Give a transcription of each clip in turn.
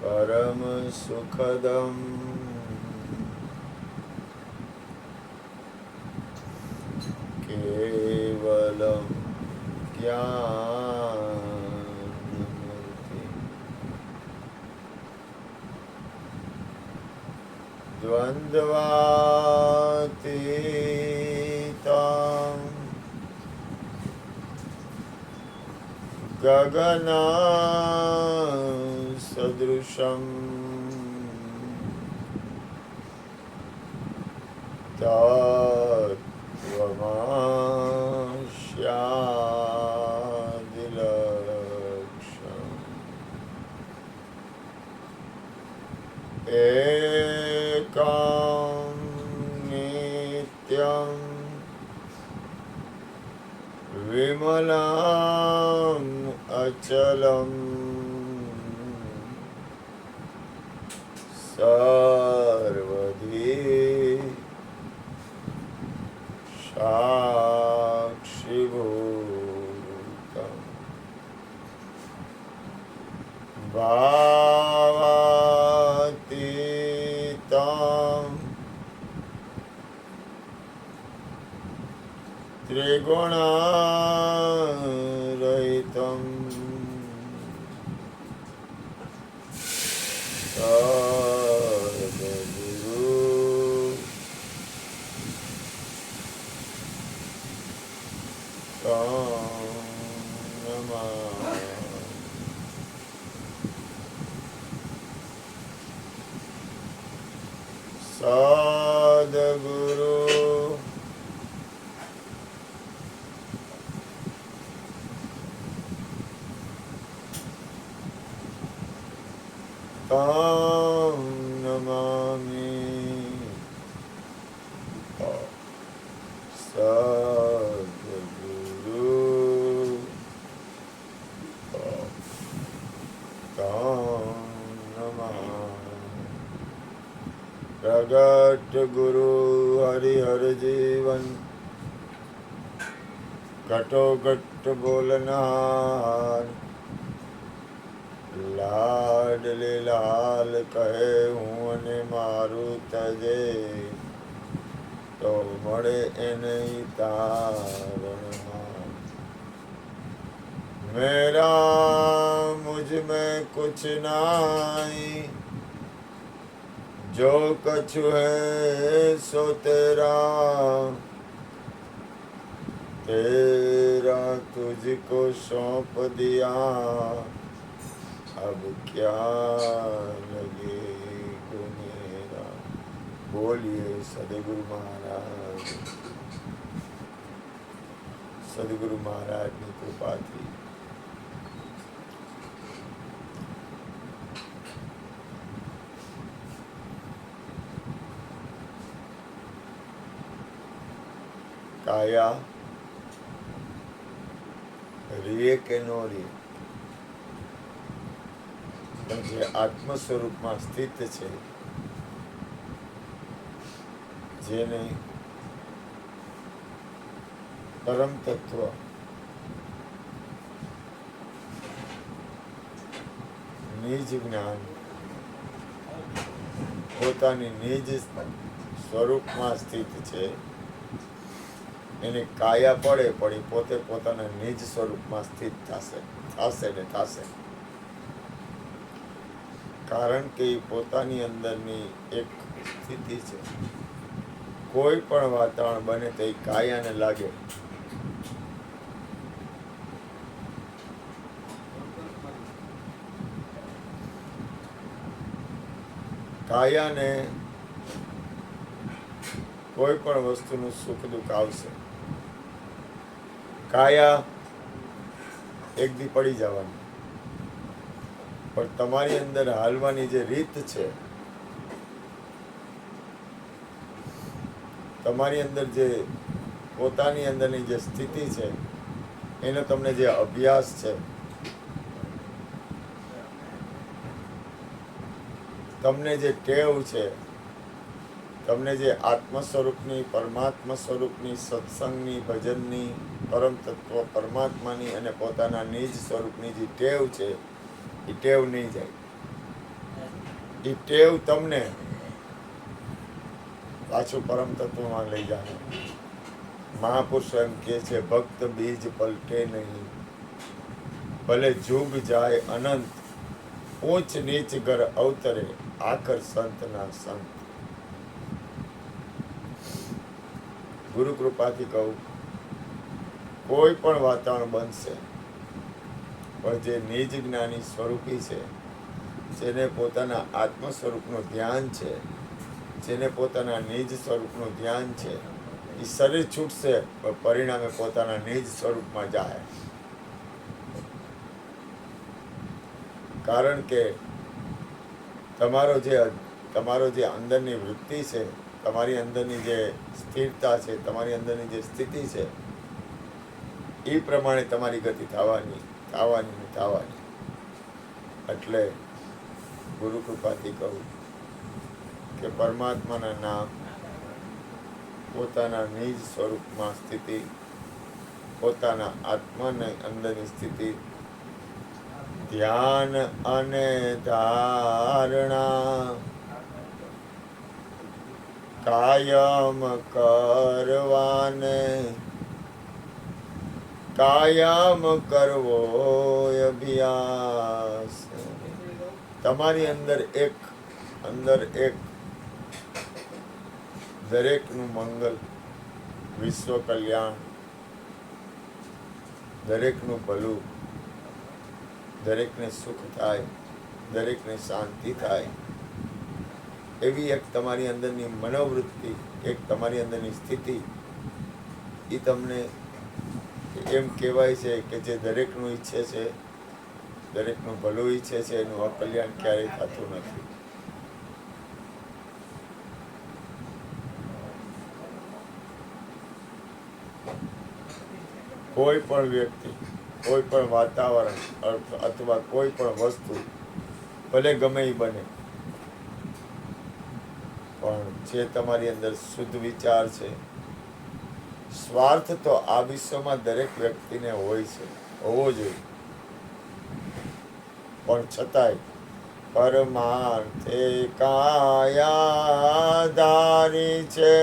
परम सुखदम केवलम ज्ञानमूर्ति द्वन्द्वातीतं गगना सदृशं तत्त्वमस्यादिलक्ष्यम् एकं नित्यं विमलम् अचलम् सर्वधी साक्षिभूतम् भावातीतं त्रिगुणारहितं सद्गुरु नमामि। सद्गुरु तं नमामि। सद्गुरु तं नमामि। प्रगट गुरु हरिहर जीवन घटोघट बोलनहार लाडले लाल कहे हूँ અને મારું તજે તો મળે એને તારણમાં। मेरा मुझ में कुछ नाई जो कछु है सो तेरा तेरा तुझको सौंप दिया अब क्या लगे मेरा। बोलिए सदगुरु महाराज। सदगुरु महाराज की कृपा थी કાયા રીએ કે નો રીએ પણ જે આત્મ સ્વરૂપમાં સ્થિત છે જેને પરમ તત્વ નિજ જ્ઞાન પોતાની નિજ સ્વરૂપમાં સ્થિત છે એને કાયા પડે પણ પોતે પોતાના નિજ સ્વરૂપમાં સ્થિત થશે કારણ કે એ પોતાની અંદરની એક સ્થિતિ છે। કોઈ પણ વાતાવરણ બને તો એ કાયાને લાગે કાયાને કોઈ પણ વસ્તુનું સુખ દુઃખ આવશે કાયા એક દી પડી જવાની પણ તમારી અંદર હાલવાની જે રીત છે તમારી અંદર જે પોતાની અંદરની જે સ્થિતિ છે એનો તમને જે અભ્યાસ છે તમને જે ટેવ છે તમને જે આત્મ સ્વરૂપની પરમાત્મા સ્વરૂપની સત્સંગની ભજનની પરમ તત્વ પરમાત્માની અને પોતાના નિજ સ્વરૂપની જે ટેવ છે એ ટેવ નહીં જાય। એ ટેવ તમને પાછું પરમ તત્વમાં લઈ જાય. મહાપુરુષો એમ કહે છે, ભક્ત બીજ પલટે નહીં, ભલે જુગ જાય અનંત, ઊંચ નીચ ઘર અવતરે, આખર સંતના સંત. ગુરુ કૃપાથી કહું, કોઈ પણ વાતાવરણ બનશે, પણ જે નિજ જ્ઞાની સ્વરૂપી છે, જેને પોતાના આત્મ સ્વરૂપનું ધ્યાન છે, જેને પોતાના નિજ સ્વરૂપનું ધ્યાન છે, એ શરીર છૂટશે પણ પરિણામે પોતાના નિજ સ્વરૂપમાં જાય. કારણ કે તમારો જે અંદરની વૃત્તિ છે, તમારી અંદરની જે સ્થિરતા છે, તમારી અંદરની જે સ્થિતિ છે, એ પ્રમાણે તમારી ગતિ થવાની. એટલે ગુરુ કૃપાથી કહું કે પરમાત્માના નામ, પોતાના નિજ સ્વરૂપમાં સ્થિતિ, પોતાના આત્માની અંદરની સ્થિતિ, ધ્યાન અને ધારણા કાયમ કરવાને, કાયમ કરવો અભ્યાસ. તમારી અંદર એક દરેકનું મંગલ, વિશ્વ કલ્યાણ, દરેકનું ભલું, દરેકને સુખ થાય, દરેકને શાંતિ થાય, એવી એક તમારી અંદરની મનોવૃત્તિ, એક તમારી અંદરની સ્થિતિ, એ તમને એમ કહેવાય છે કે જે દરેકનું ઈચ્છે છે, દરેકનું ભલું ઈચ્છે છે, એનું અકલ્યાણ ક્યારેય થતું નથી. કોઈ પણ વ્યક્તિ, કોઈ પણ વાતાવરણ અથવા કોઈ પણ વસ્તુ ભલે ગમે એ બને, પણ જે તમારી અંદર શુદ્ધ વિચાર છે, સ્વાર્થ તો આ વિશ્વમાં દરેક વ્યક્તિને હોય છે, હોવો જોઈએ, પણ છતાંય પરમાર્થે કાયાધારી છે,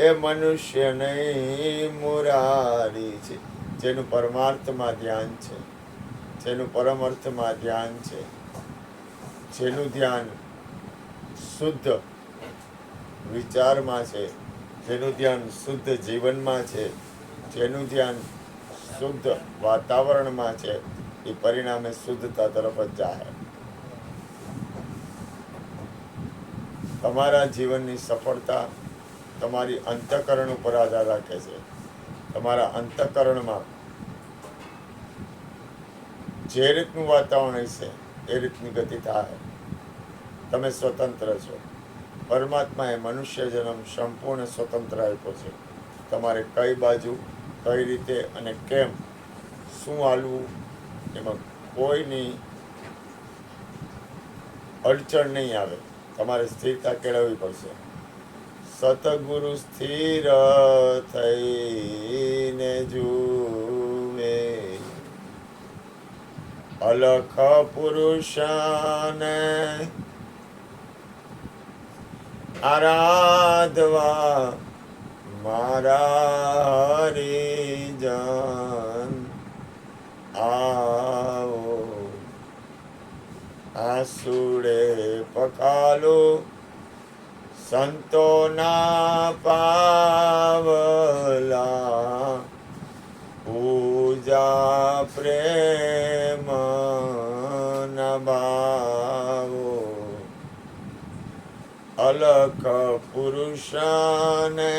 એ મનુષ્ય નહીં મુરારી છે. જેનું પરમાર્થમાં ધ્યાન છે, જેનું પરમાર્થમાં ધ્યાન છે, જેનું ધ્યાન શુદ્ધ વિચારમાં છે, જેનું ધ્યાન શુદ્ધ જીવનમાં છે, જેનું ધ્યાન શુદ્ધ વાતાવરણમાં છે, એ પરિણામે શુદ્ધતા તરફ જ જાય. તમારા જીવનની સફળતા તમારી અંતઃકરણ ઉપર આધાર રાખે છે. તમારા અંતઃકરણમાં જે રીતનું વાતાવરણ હશે એ રીતની ગતિ થાય. તમે સ્વતંત્ર છો. પરમાત્માએ મનુષ્ય જન્મ સંપૂર્ણ સ્વતંત્ર આપ્યો છે. તમારે કઈ બાજુ, કઈ રીતે અને કેમ, શું હાલવું, એમાં કોઈની અડચણ નહીં આવે. તમારે સ્થિરતા કેળવવી પડશે. સતગુરુ સ્થિર થઈને જુએ, અલખ પુરુષને આરાધવા, મારા હરિજન આવો. આસુડે પકાલો સંતોના પાવલા, પૂજા પ્રેમ નભાવો. અલખ પુરુષને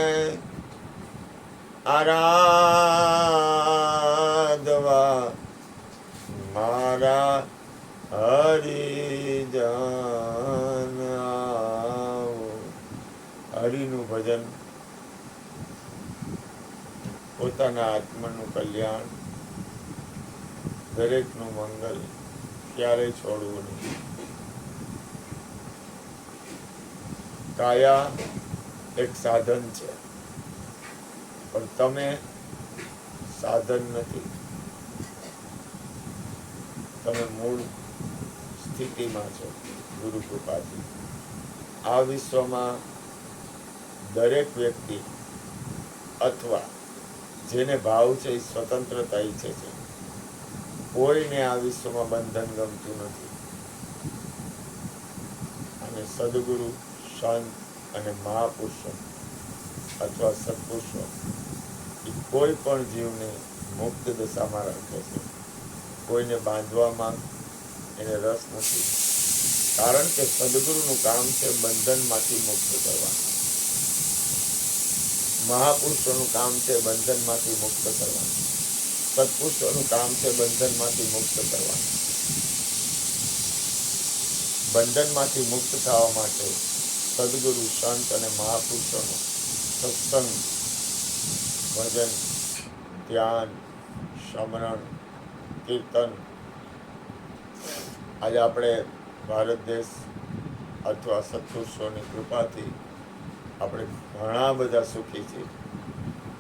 આરાધવા, મારા હરિજન આવો. હરિનું ભજન, પોતાના આત્માનું કલ્યાણ, દરેકનું મંગલ ક્યારેય છોડવું નહીં. કાયા એક સાધન છે, પણ તમે સાધન નથી. તમે મૂળ સ્થિતિમાં છો, ગુરુ કૃપાથી આ વિશ્વમાં દરેક વ્યક્તિ અથવા જેને ભાવ છે એ સ્વતંત્રતા ઈચ્છે છે. કોઈને આ વિશ્વમાં બંધન ગમતું નથી. અને સદગુરુ, સંત અને મહાપુરુષો અથવા સત્પુરુષો એ કોઈ પણ જીવને મુક્ત દશામાં રાખે છે. કોઈને બાંધવામાં એને રસ નથી. કારણ કે સદગુરુનું કામ છે બંધનમાંથી મુક્ત કરવાનું. મહાપુરુષોનું કામ છે બંધનમાંથી મુક્ત કરવાનું. સત્પુરુષોનું કામ છે બંધનમાંથી મુક્ત કરવાનું. બંધનમાંથી મુક્ત થવા માટે સદગુરુ, સંત અને મહાપુરુષોનો સત્સંગ, ભજન, ધ્યાન, સ્મરણ, કીર્તન. આજે આપણે ભારત દેશ અથવા સત્પુરુષોની કૃપાથી આપણે ઘણા બધા સુખી છીએ.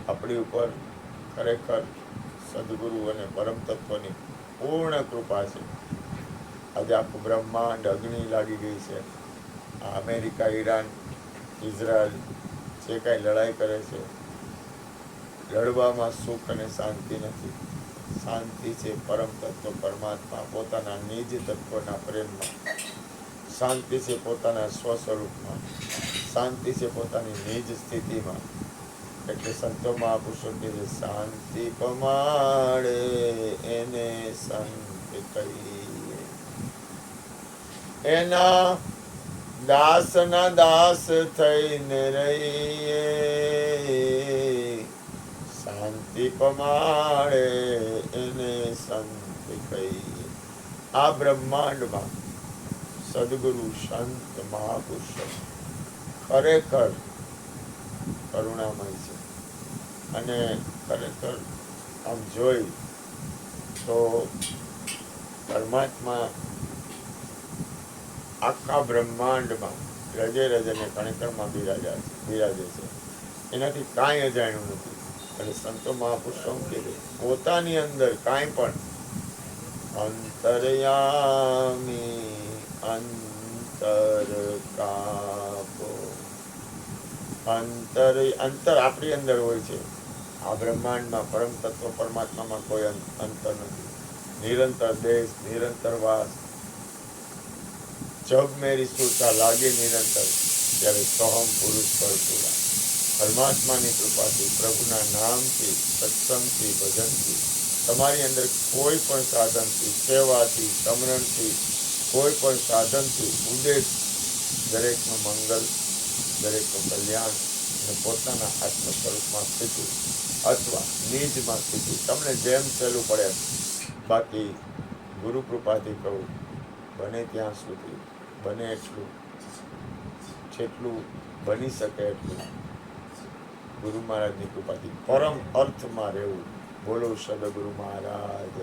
આપણી ઉપર ખરેખર સદગુરુ અને પરમ તત્વની પૂર્ણ કૃપા છે. આજે આખું બ્રહ્માંડ અગ્નિ લાગી ગઈ છે. આ અમેરિકા, ઈરાન, ઇઝરાયલ જે કાંઈ લડાઈ કરે છે, લડવામાં સુખ અને શાંતિ નથી. શાંતિ છે પરમ તત્વ પરમાત્મા પોતાના નિજ તત્વના પ્રેમમાં. શાંતિ છે પોતાના સ્વસ્વરૂપમાં. શાંતિ છે પોતાની નિજ સ્થિતિમાં. એટલે સંતો મહાપુરુષો કે જે શાંતિ પમાડે એને સંત કહીએ. એના દાસના દાસ થઈને રહીએ. શાંતિ પમાડે એને સંત કહીએ. આ બ્રહ્માંડમાં સદગુરુ, સંત, મહાપુરુષો ખરેખર કરુણામય છે. અને ખરેખર આમ જોઈ તો પરમાત્મા આખા બ્રહ્માંડમાં રજે રજને કણકણમાં બિરાજે છે. એનાથી કાંઈ અજાણ્યું નથી. અને સંતો મહાપુરુષો કે પોતાની અંદર કાંઈ પણ અંતરયામી અંતર કાપો. અંતર આપણી અંદર હોય છે. આ બ્રહ્માંડમાં પરમ તત્વ પરમાત્મામાં કોઈ અંતર નથી. નિરંતર દેશ, નિરંતર વાસ. જબ મેરી સુરતા લાગે નિરંતર ત્યારે સોહમ પુરુષ ભરપૂરા. પરમાત્માની કૃપાથી, પ્રભુના નામથી, સત્સંગથી, ભજનથી, તમારી અંદર કોઈ પણ સાધનથી, સેવાથી, સમરણથી, કોઈ પણ સાધનથી ઉદ્દેશ દરેકનું મંગલ, દરેકનું કલ્યાણ અને પોતાના આત્મ સ્વરૂપમાં સ્થિતિ અથવા નિજમાં સ્થિતિ. તમને જેમ સહેલું પડે. બાકી ગુરુ કૃપાથી કહું, બને ત્યાં સુધી, બને એટલું, જેટલું બની શકે એટલું ગુરુ મહારાજની કૃપાથી પરમ અર્થમાં રહેવું. બોલો સદગુરુ મહારાજ.